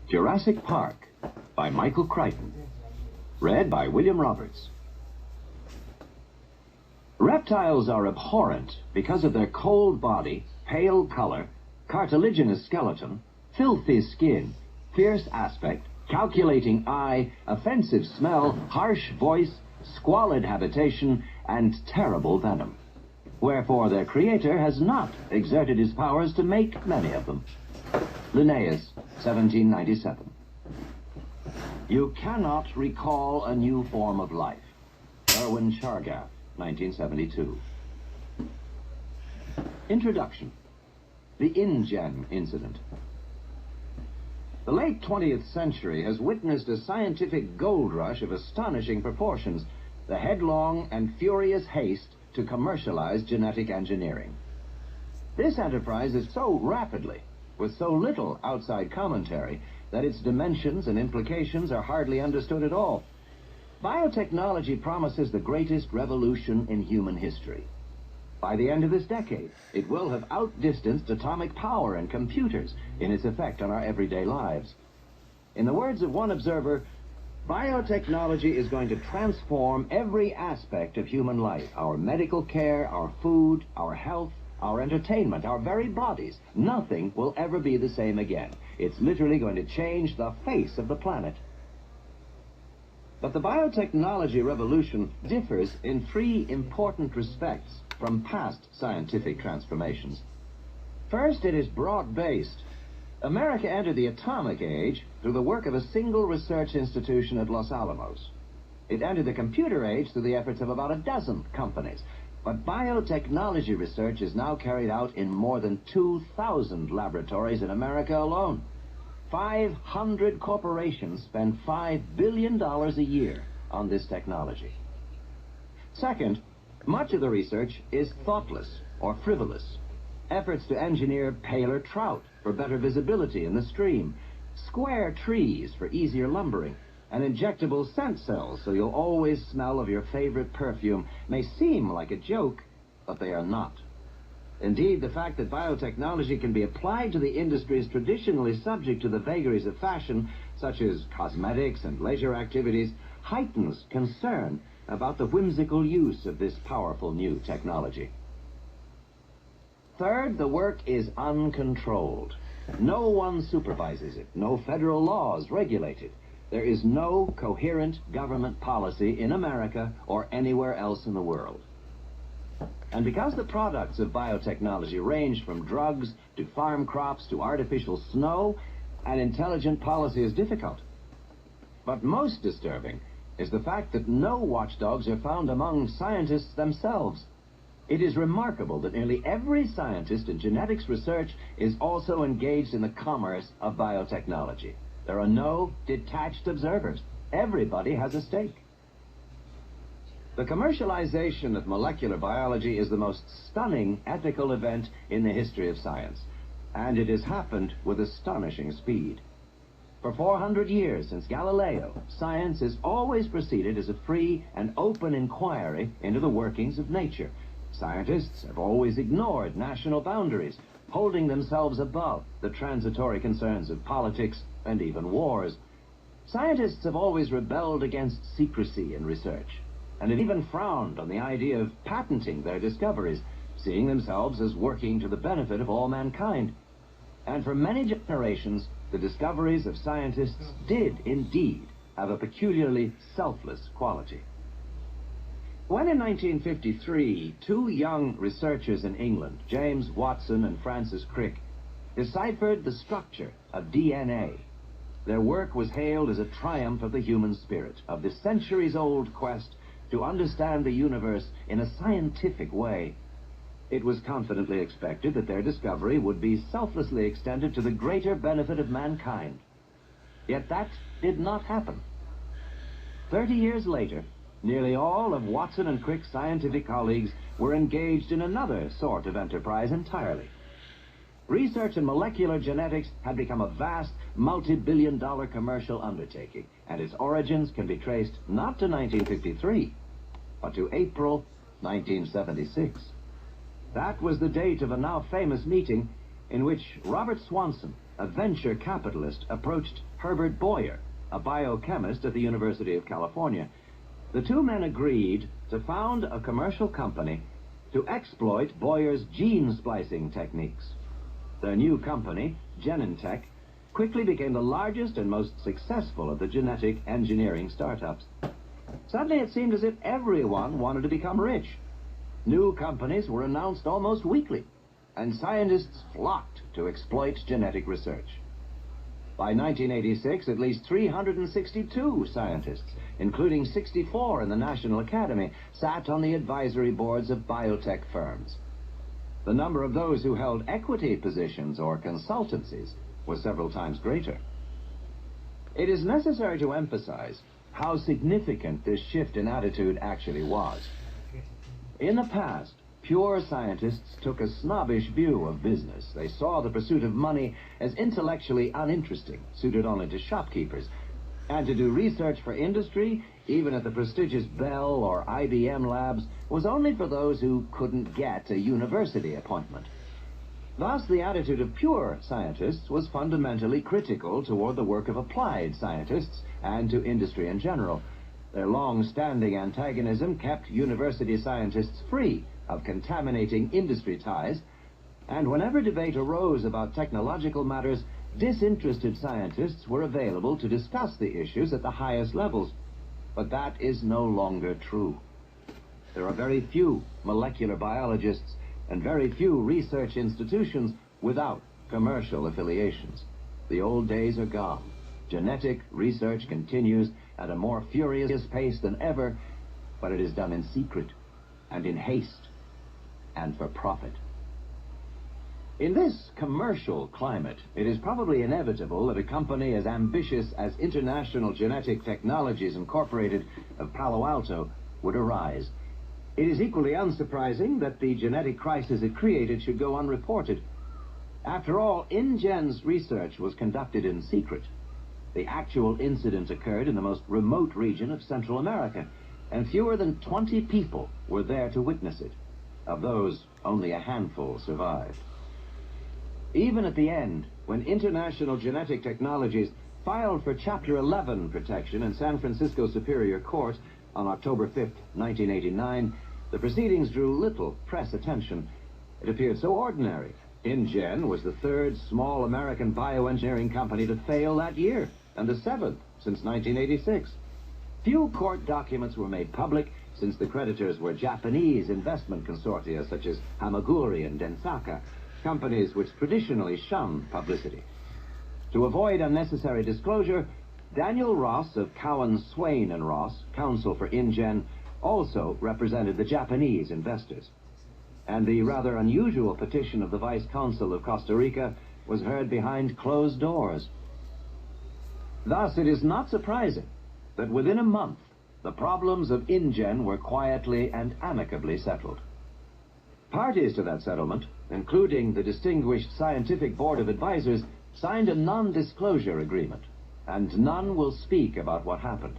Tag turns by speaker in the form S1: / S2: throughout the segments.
S1: Jurassic Park by Michael Crichton. Read by William Roberts. Reptiles are abhorrent because of their cold body, pale color, cartilaginous skeleton, filthy skin, fierce aspect, calculating eye, offensive smell, harsh voice, squalid habitation, and terrible venom. Wherefore their creator has not exerted his powers to make many of them. Linnaeus, 1797. You cannot recall a new form of life. Erwin Chargaff, 1972. Introduction. The InGen incident. The late 20th century has witnessed a scientific gold rush of astonishing proportions, the headlong and furious haste to commercialize genetic engineering. This enterprise is so rapidly, with so little outside commentary, that its dimensions and implications are hardly understood at all. Biotechnology promises the greatest revolution in human history. By the end of this decade, it will have outdistanced atomic power and computers in its effect on our everyday lives. In the words of one observer, biotechnology is going to transform every aspect of human life: our medical care, our food, our health, our entertainment, our very bodies. Nothing will ever be the same again. It's literally going to change the face of the planet. But the biotechnology revolution differs in three important respects from past scientific transformations. First, it is broad-based. America entered the atomic age through the work of a single research institution at Los Alamos. It entered the computer age through the efforts of about a dozen companies. But biotechnology research is now carried out in more than 2,000 laboratories in America alone. 500 corporations spend $5 billion a year on this technology. Second, much of the research is thoughtless or frivolous. Efforts to engineer paler trout for better visibility in the stream, square trees for easier lumbering, and injectable scent cells so you'll always smell of your favorite perfume may seem like a joke, but they are not. Indeed, the fact that biotechnology can be applied to the industries traditionally subject to the vagaries of fashion, such as cosmetics and leisure activities, heightens concern about the whimsical use of this powerful new technology. Third, the work is uncontrolled. No one supervises it. No federal laws regulate it. There is no coherent government policy in America or anywhere else in the world. And because the products of biotechnology range from drugs to farm crops to artificial snow, an intelligent policy is difficult. But most disturbing is the fact that no watchdogs are found among scientists themselves. It is remarkable that nearly every scientist in genetics research is also engaged in the commerce of biotechnology. There are no detached observers. Everybody has a stake. The commercialization of molecular biology is the most stunning ethical event in the history of science, and it has happened with astonishing speed. For 400 years, since Galileo, science has always proceeded as a free and open inquiry into the workings of nature. Scientists have always ignored national boundaries, holding themselves above the transitory concerns of politics and even wars. Scientists have always rebelled against secrecy in research, and have even frowned on the idea of patenting their discoveries, seeing themselves as working to the benefit of all mankind. And for many generations, the discoveries of scientists did indeed have a peculiarly selfless quality. When in 1953, two young researchers in England, James Watson and Francis Crick, deciphered the structure of DNA, their work was hailed as a triumph of the human spirit, of the centuries-old quest to understand the universe in a scientific way. It was confidently expected that their discovery would be selflessly extended to the greater benefit of mankind. Yet that did not happen. 30 years later, nearly all of Watson and Crick's scientific colleagues were engaged in another sort of enterprise entirely. Research in molecular genetics had become a vast, multi-billion-dollar commercial undertaking, and its origins can be traced not to 1953, but to April 1976. That was the date of a now famous meeting in which Robert Swanson, a venture capitalist approached Herbert Boyer, a biochemist at the University of California. The two men agreed to found a commercial company to exploit Boyer's gene splicing techniques. Their new company, Genentech, quickly became the largest and most successful of the genetic engineering startups. Suddenly it seemed as if everyone wanted to become rich. New companies were announced almost weekly, and scientists flocked to exploit genetic research. By 1986, at least 362 scientists, including 64 in the National Academy, sat on the advisory boards of biotech firms. The number of those who held equity positions or consultancies was several times greater. It is necessary to emphasize how significant this shift in attitude actually was. In the past, pure scientists took a snobbish view of business. They saw the pursuit of money as intellectually uninteresting, suited only to shopkeepers. And to do research for industry, even at the prestigious Bell or IBM labs, was only for those who couldn't get a university appointment. Thus, the attitude of pure scientists was fundamentally critical toward the work of applied scientists and to industry in general. Their long-standing antagonism kept university scientists free of contaminating industry ties, and whenever debate arose about technological matters, disinterested scientists were available to discuss the issues at the highest levels. But that is no longer true. There are very few molecular biologists and very few research institutions without commercial affiliations. The old days are gone. Genetic research continues at a more furious pace than ever, but it is done in secret and in haste and for profit. In this commercial climate, it is probably inevitable that a company as ambitious as International Genetic Technologies Incorporated of Palo Alto would arise. It is equally unsurprising that the genetic crisis it created should go unreported. After all, InGen's research was conducted in secret. The actual incident occurred in the most remote region of Central America, and fewer than 20 people were there to witness it. Of those, only a handful survived. Even at the end, when International Genetic Technologies filed for Chapter 11 protection in San Francisco Superior Court on October 5, 1989, the proceedings drew little press attention. It appeared so ordinary. InGen was the third small American bioengineering company to fail that year, and the seventh since 1986. Few court documents were made public, since the creditors were Japanese investment consortia such as Hamaguri and Densaka, companies which traditionally shun publicity. To avoid unnecessary disclosure, Daniel Ross of Cowan, Swain and Ross, counsel for InGen, also represented the Japanese investors. And the rather unusual petition of the Vice Consul of Costa Rica was heard behind closed doors. Thus, it is not surprising that within a month, the problems of InGen were quietly and amicably settled. Parties to that settlement, including the distinguished Scientific Board of Advisors, signed a non-disclosure agreement, and none will speak about what happened.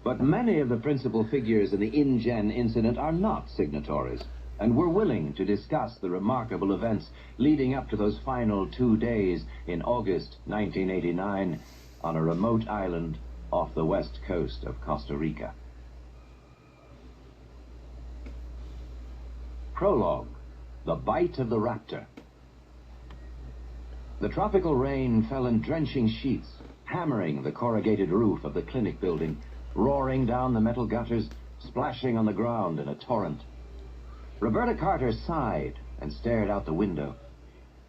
S1: But many of the principal figures in the InGen incident are not signatories, and were willing to discuss the remarkable events leading up to those final 2 days in August 1989 on a remote island off the west coast of Costa Rica. Prologue: The Bite of the Raptor. The tropical rain fell in drenching sheets, hammering the corrugated roof of the clinic building, roaring down the metal gutters, splashing on the ground in a torrent. Roberta Carter sighed and stared out the window.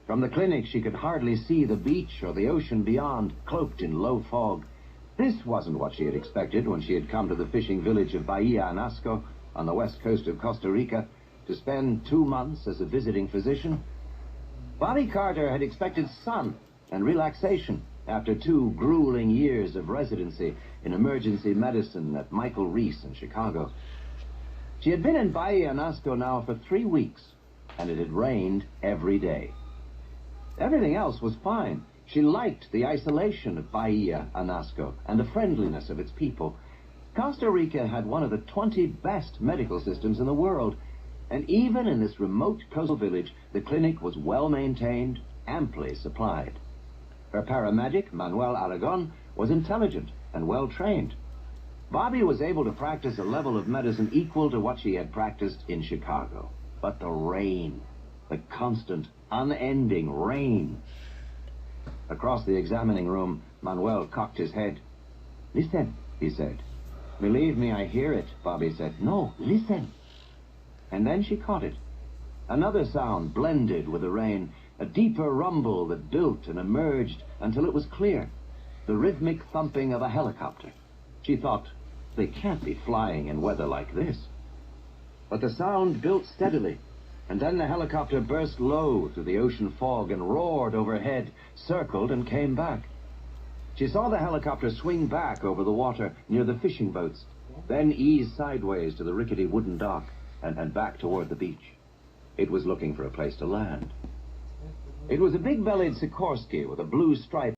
S1: From the clinic she could hardly see the beach or the ocean beyond, cloaked in low fog. This wasn't what she had expected when she had come to the fishing village of Bahia Anasco on the west coast of Costa Rica to spend 2 months as a visiting physician. Bonnie Carter had expected sun and relaxation after 2 grueling years of residency in emergency medicine at Michael Reese in Chicago. She had been in Bahia Anasco now for 3 weeks, and it had rained every day. Everything else was fine. She liked the isolation of Bahia Anasco and the friendliness of its people. Costa Rica had one of the 20 best medical systems in the world, and even in this remote coastal village, the clinic was well maintained, amply supplied. Her paramedic, Manuel Aragon, was intelligent and well-trained. Bobby was able to practice a level of medicine equal to what she had practiced in Chicago. But the rain, the constant, unending rain. Across the examining room, Manuel cocked his head. "Listen," he said. "Believe me, I hear it," Bobby said. "No, listen." And then she caught it. Another sound blended with the rain, a deeper rumble that built and emerged until it was clear. The rhythmic thumping of a helicopter. She thought, they can't be flying in weather like this. But the sound built steadily, and then the helicopter burst low through the ocean fog and roared overhead, circled and came back. She saw the helicopter swing back over the water near the fishing boats, then ease sideways to the rickety wooden dock and back toward the beach. It was looking for a place to land. It was a big-bellied Sikorsky with a blue stripe